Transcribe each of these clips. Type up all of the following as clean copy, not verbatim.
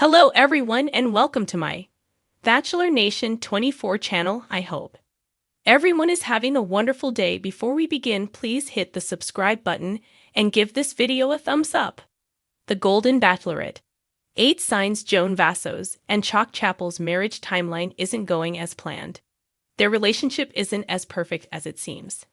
Hello everyone and welcome to my Bachelor Nation 24 channel. I hope everyone is having a wonderful day. Before we begin, please hit the subscribe button and give this video a thumbs up. The Golden Bachelorette. 8 signs Joan Vassos and Chock Chapple's marriage timeline isn't going as planned. Their relationship isn't as perfect as it seems.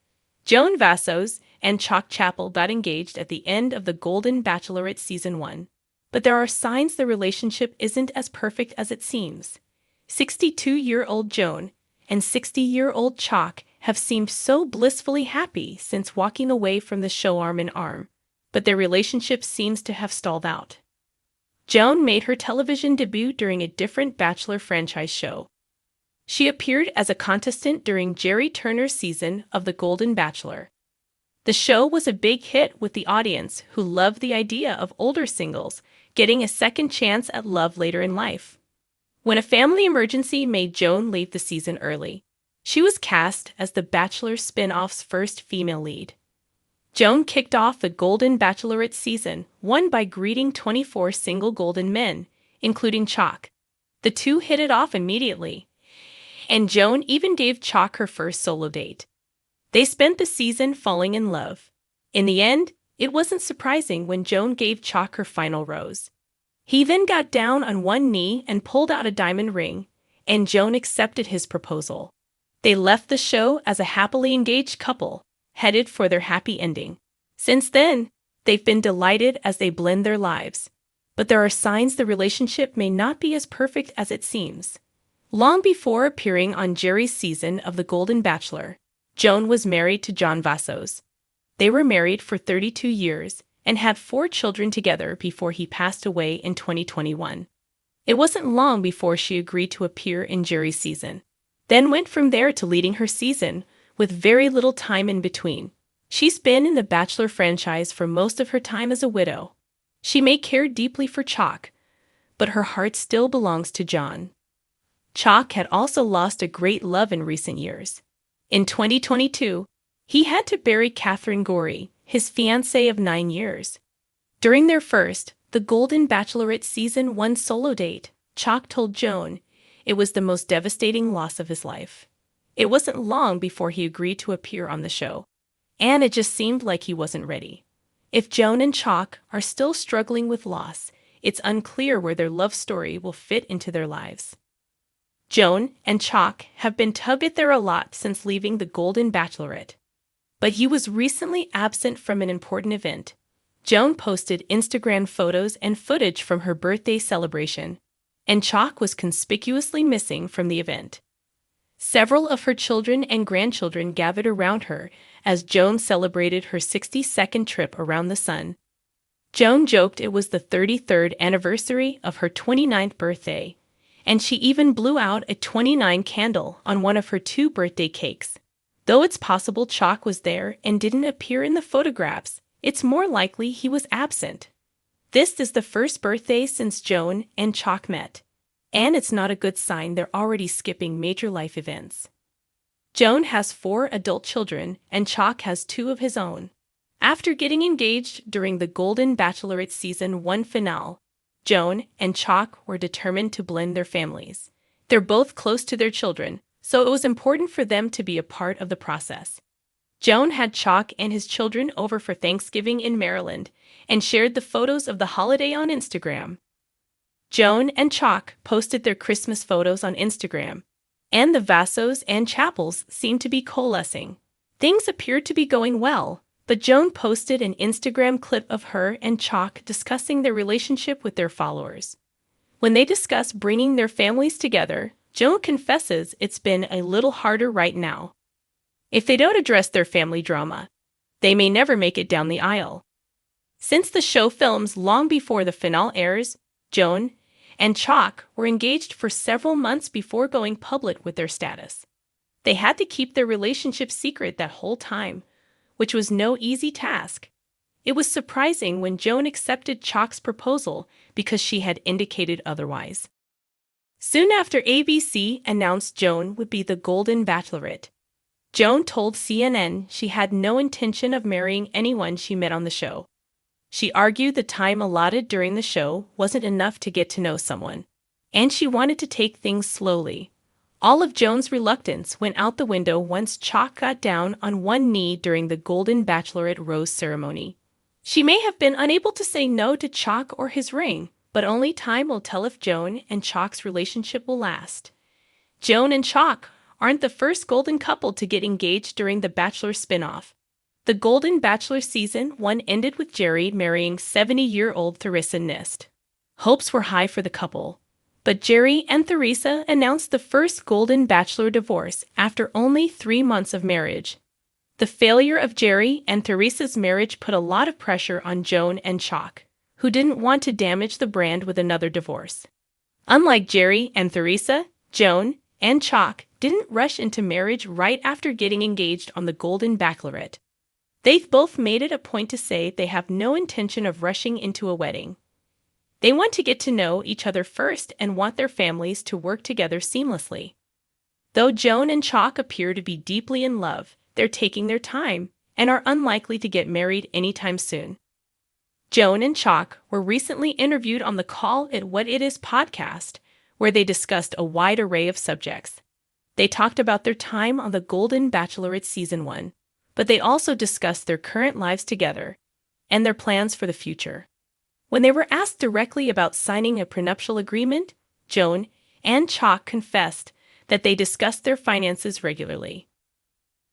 Joan Vassos and Chock Chapple got engaged at the end of the Golden Bachelorette Season 1. But there are signs the relationship isn't as perfect as it seems. 62-year-old Joan and 60-year-old Chock have seemed so blissfully happy since walking away from the show arm in arm, but their relationship seems to have stalled out. Joan made her television debut during a different Bachelor franchise show. She appeared as a contestant during Jerry Turner's season of The Golden Bachelor. The show was a big hit with the audience who loved the idea of older singles getting a second chance at love later in life. When a family emergency made Joan leave the season early, she was cast as The Bachelor spin-off's first female lead. Joan kicked off the Golden Bachelorette Season 1 by greeting 24 single golden men, including Chock. The two hit it off immediately, and Joan even gave Chock her first solo date. They spent the season falling in love. In the end, it wasn't surprising when Joan gave Chock her final rose. He then got down on one knee and pulled out a diamond ring, and Joan accepted his proposal. They left the show as a happily engaged couple, headed for their happy ending. Since then, they've been delighted as they blend their lives. But there are signs the relationship may not be as perfect as it seems. Long before appearing on Jerry's season of The Golden Bachelor, Joan was married to Joan Vassos. They were married for 32 years and had 4 children together before he passed away in 2021. It wasn't long before she agreed to appear in Jerry's season, then went from there to leading her season, with very little time in between. She's been in the Bachelor franchise for most of her time as a widow. She may care deeply for Chock, but her heart still belongs to John. Chock had also lost a great love in recent years. In 2022, he had to bury Catherine Gorey, his fiancée of 9 years. During their first, The Golden Bachelorette Season 1 solo date, Chock told Joan it was the most devastating loss of his life. It wasn't long before he agreed to appear on the show, and it just seemed like he wasn't ready. If Joan and Chock are still struggling with loss, it's unclear where their love story will fit into their lives. Joan and Chock have been together a lot since leaving The Golden Bachelorette, but he was recently absent from an important event. Joan posted Instagram photos and footage from her birthday celebration, and Chock was conspicuously missing from the event. Several of her children and grandchildren gathered around her as Joan celebrated her 62nd trip around the sun. Joan joked it was the 33rd anniversary of her 29th birthday, and she even blew out a 29 candle on one of her 2 birthday cakes. Though it's possible Chock was there and didn't appear in the photographs, it's more likely he was absent. This is the first birthday since Joan and Chock met, and it's not a good sign they're already skipping major life events. Joan has 4 adult children and Chock has 2 of his own. After getting engaged during the Golden Bachelorette Season 1 finale, Joan and Chock were determined to blend their families. They're both close to their children, so it was important for them to be a part of the process. Joan had Chock and his children over for Thanksgiving in Maryland and shared the photos of the holiday on Instagram. Joan and Chock posted their Christmas photos on Instagram, and the Vassos and Chapples seemed to be coalescing. Things appeared to be going well, but Joan posted an Instagram clip of her and Chock discussing their relationship with their followers. When they discuss bringing their families together, Joan confesses it's been a little harder right now. If they don't address their family drama, they may never make it down the aisle. Since the show films long before the finale airs, Joan and Chock were engaged for several months before going public with their status. They had to keep their relationship secret that whole time, which was no easy task. It was surprising when Joan accepted Chock's proposal because she had indicated otherwise. Soon after ABC announced Joan would be the Golden Bachelorette, Joan told CNN she had no intention of marrying anyone she met on the show. She argued the time allotted during the show wasn't enough to get to know someone, and she wanted to take things slowly. All of Joan's reluctance went out the window once Chock got down on one knee during the Golden Bachelorette rose ceremony. She may have been unable to say no to Chock or his ring, but only time will tell if Joan and Chock's relationship will last. Joan and Chock aren't the first golden couple to get engaged during the Bachelor spin-off. The Golden Bachelor Season 1 ended with Jerry marrying 70-year-old Theresa Nist. Hopes were high for the couple, but Jerry and Theresa announced the first Golden Bachelor divorce after only 3 months of marriage. The failure of Jerry and Theresa's marriage put a lot of pressure on Joan and Chock, who didn't want to damage the brand with another divorce. Unlike Jerry and Theresa, Joan and Chock didn't rush into marriage right after getting engaged on the Golden Bachelorette. They've both made it a point to say they have no intention of rushing into a wedding. They want to get to know each other first and want their families to work together seamlessly. Though Joan and Chock appear to be deeply in love, they're taking their time and are unlikely to get married anytime soon. Joan and Chock were recently interviewed on the Call It What It Is podcast, where they discussed a wide array of subjects. They talked about their time on the Golden Bachelorette Season 1, but they also discussed their current lives together and their plans for the future. When they were asked directly about signing a prenuptial agreement, Joan and Chock confessed that they discussed their finances regularly.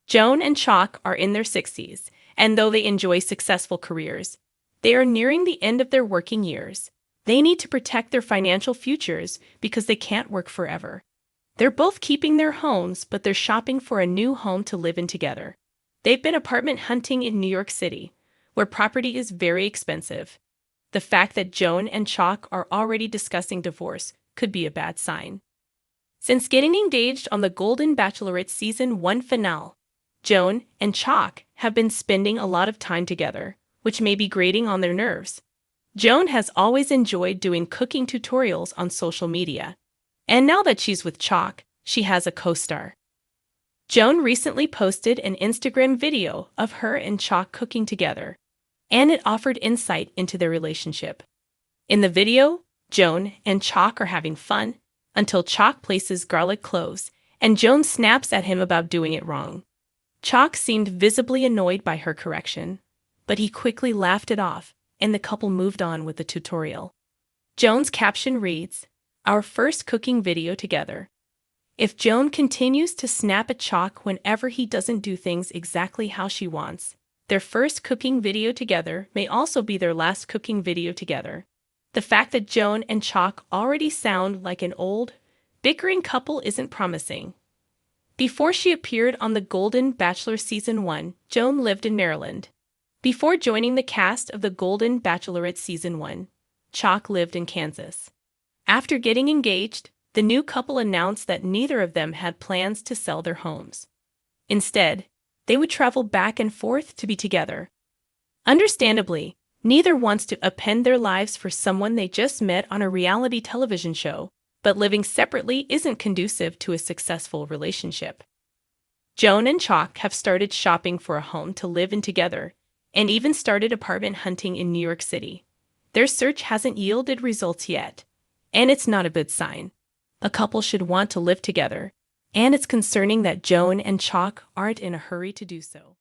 Joan and Chock are in their 60s, and though they enjoy successful careers, they are nearing the end of their working years. They need to protect their financial futures because they can't work forever. They're both keeping their homes, but they're shopping for a new home to live in together. They've been apartment hunting in New York City, where property is very expensive. The fact that Joan and Chock are already discussing divorce could be a bad sign. Since getting engaged on the Golden Bachelorette Season 1 finale, Joan and Chock have been spending a lot of time together, which may be grating on their nerves. Joan has always enjoyed doing cooking tutorials on social media, and now that she's with Chock, she has a co-star. Joan recently posted an Instagram video of her and Chock cooking together, and it offered insight into their relationship. In the video, Joan and Chock are having fun until Chock places garlic cloves, and Joan snaps at him about doing it wrong. Chock seemed visibly annoyed by her correction, but he quickly laughed it off, and the couple moved on with the tutorial. Joan's caption reads, "Our first cooking video together." If Joan continues to snap at Chock whenever he doesn't do things exactly how she wants, their first cooking video together may also be their last cooking video together. The fact that Joan and Chock already sound like an old, bickering couple isn't promising. Before she appeared on the Golden Bachelor Season 1, Joan lived in Maryland. Before joining the cast of the Golden Bachelorette Season 1, Chock lived in Kansas. After getting engaged, the new couple announced that neither of them had plans to sell their homes. Instead, they would travel back and forth to be together. Understandably, neither wants to upend their lives for someone they just met on a reality television show, but living separately isn't conducive to a successful relationship. Joan and Chock have started shopping for a home to live in together, and even started apartment hunting in New York City. Their search hasn't yielded results yet, and it's not a good sign. A couple should want to live together, and it's concerning that Joan and Chock aren't in a hurry to do so.